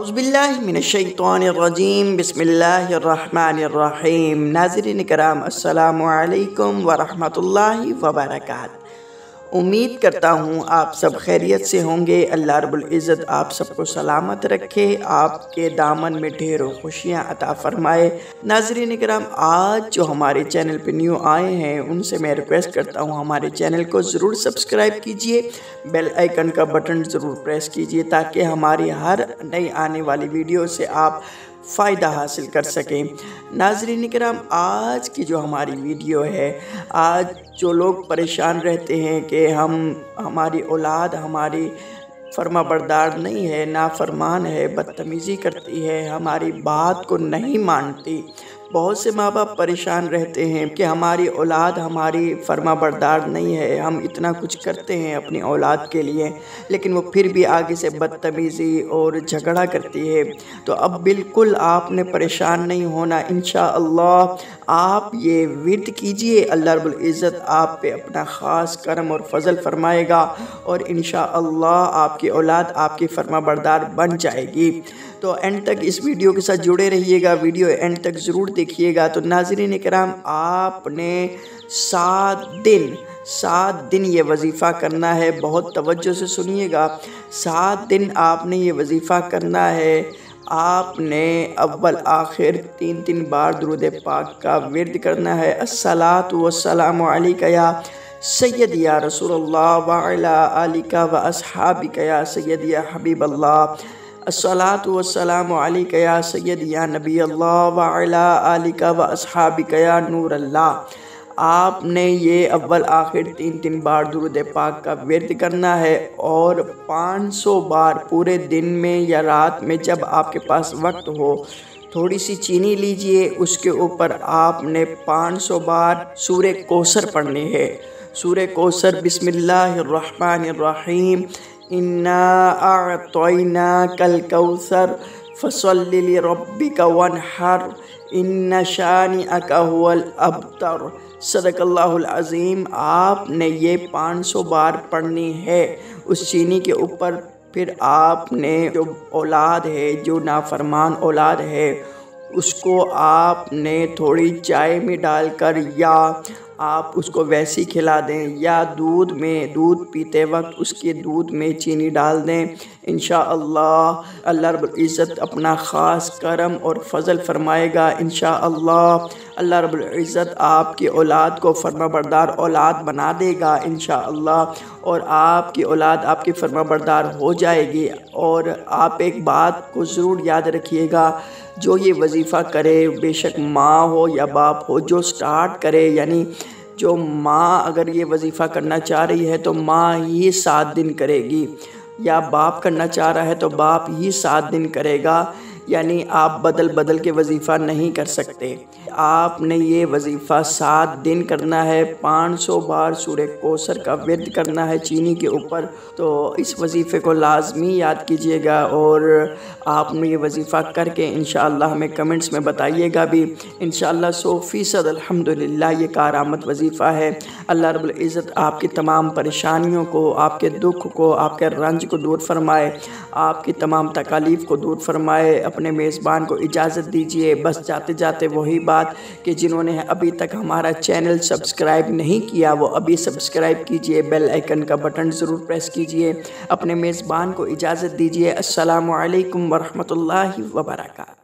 اعوذ باللہ من الشیطان الرجیم بسم اللہ الرحمن الرحیم۔ ناظرین کرام السلام علیکم ورحمۃ اللہ وبرکاتہ۔ امید کرتا ہوں آپ سب خیریت سے ہوں گے۔ اللہ رب العزت آپ سب کو سلامت رکھے، آپ کے دامن میں ڈھیروں خوشیاں عطا فرمائے۔ ناظرین کرام، آج جو ہمارے چینل پہ نیو آئے ہیں ان سے میں ریکویسٹ کرتا ہوں ہمارے چینل کو ضرور سبسکرائب کیجئے، بیل آئیکن کا بٹن ضرور پریس کیجئے تاکہ ہماری ہر نئی آنے والی ویڈیو سے آپ فائدہ حاصل کر سکیں۔ ناظرین کرام، آج کی جو ہماری ویڈیو ہے، آج جو لوگ پریشان رہتے ہیں کہ ہماری اولاد ہماری فرما بردار نہیں ہے، نافرمان ہے، بدتمیزی کرتی ہے، ہماری بات کو نہیں مانتی۔ بہت سے ماں باپ پریشان رہتے ہیں کہ ہماری اولاد ہماری فرما بردار نہیں ہے، ہم اتنا کچھ کرتے ہیں اپنی اولاد کے لیے لیکن وہ پھر بھی آگے سے بدتمیزی اور جھگڑا کرتی ہے۔ تو اب بالکل آپ نے پریشان نہیں ہونا، انشاءاللہ آپ یہ ورد کیجئے، اللہ رب العزت آپ پہ اپنا خاص کرم اور فضل فرمائے گا اور انشاءاللہ آپ کی اولاد آپ کی فرما بردار بن جائے گی۔ تو اینڈ تک اس ویڈیو کے ساتھ جڑے رہیے گا، ویڈیو اینڈ تک ضرور دیکھیے گا۔ تو ناظرین کرام، آپ نے 7 دن یہ وظیفہ کرنا ہے، بہت توجہ سے سنیے گا۔ 7 دن آپ نے یہ وظیفہ کرنا ہے۔ آپ نے اول آخر 3 بار درود پاک کا ورد کرنا ہے۔ الصلاۃ والسلام علیک یا سید یا رسول اللہ وعلی آلک و اصحابک یا سید یا حبیب اللہ۔ الصلاۃ والسلام علیک یا سید یا نبی اللہ وعلی آلک و اصحابک یا نور اللہ۔ آپ نے یہ اول آخر 3 بار درود پاک کا ورد کرنا ہے اور 500 بار پورے دن میں یا رات میں جب آپ کے پاس وقت ہو تھوڑی سی چینی لیجئے، اس کے اوپر آپ نے 500 بار سورہ کوثر پڑھنی ہے۔ سورہ کوثر، بسم اللہ الرحمن الرحیم، اِنَّا أَعْطَيْنَاكَ الْكَوْثَرَ فَصَلِّ لِرَبِّكَ وَانْحَرْ إِنَّ شَانِئَكَ هُوَ الْأَبْتَرُ۔ صدق اللہ العظیم۔ آپ نے یہ 500 بار پڑھنی ہے اس چینی کے اوپر۔ پھر آپ نے جو اولاد ہے، جو نافرمان اولاد ہے، اس کو آپ نے تھوڑی چائے میں ڈال کر یا آپ اس کو ویسی کھلا دیں یا دودھ پیتے وقت اس کے دودھ میں چینی ڈال دیں۔ انشاءاللہ اللہ رب العزت اپنا خاص کرم اور فضل فرمائے گا۔ انشاءاللہ اللہ رب العزت آپ کی اولاد کو فرما بردار اولاد بنا دے گا انشاءاللہ، اور آپ کی اولاد آپ کی فرما بردار ہو جائے گی۔ اور آپ ایک بات کو ضرور یاد رکھیے گا، جو یہ وظیفہ کرے، بے شک ماں ہو یا باپ ہو، جو سٹارٹ کرے، یعنی جو ماں اگر یہ وظیفہ کرنا چاہ رہی ہے تو ماں ہی 7 دن کرے گی، یا باپ کرنا چاہ رہا ہے تو باپ ہی 7 دن کرے گا، یعنی آپ بدل کے وظیفہ نہیں کر سکتے۔ آپ نے یہ وظیفہ 7 دن کرنا ہے، 500 بار سورہ کوثر کا ورد کرنا ہے چینی کے اوپر۔ تو اس وظیفے کو لازمی یاد کیجئے گا اور آپ نے یہ وظیفہ کر کے انشاءاللہ ہمیں کمنٹس میں بتائیے گا بھی۔ انشاءاللہ 100% الحمدللہ یہ کارآمد وظیفہ ہے۔ اللہ رب العزت آپ کی تمام پریشانیوں کو، آپ کے دکھ کو، آپ کے رنج کو دور فرمائے، آپ کی تمام تکالیف کو دور فرمائے۔ اپنے میزبان کو اجازت دیجئے، بس جاتے جاتے وہی بات کہ جنہوں نے ابھی تک ہمارا چینل سبسکرائب نہیں کیا وہ ابھی سبسکرائب کیجئے، بیل آئیکن کا بٹن ضرور پریس کیجئے۔ اپنے میزبان کو اجازت دیجئے۔ السلام علیکم ورحمۃ اللہ وبرکاتہ۔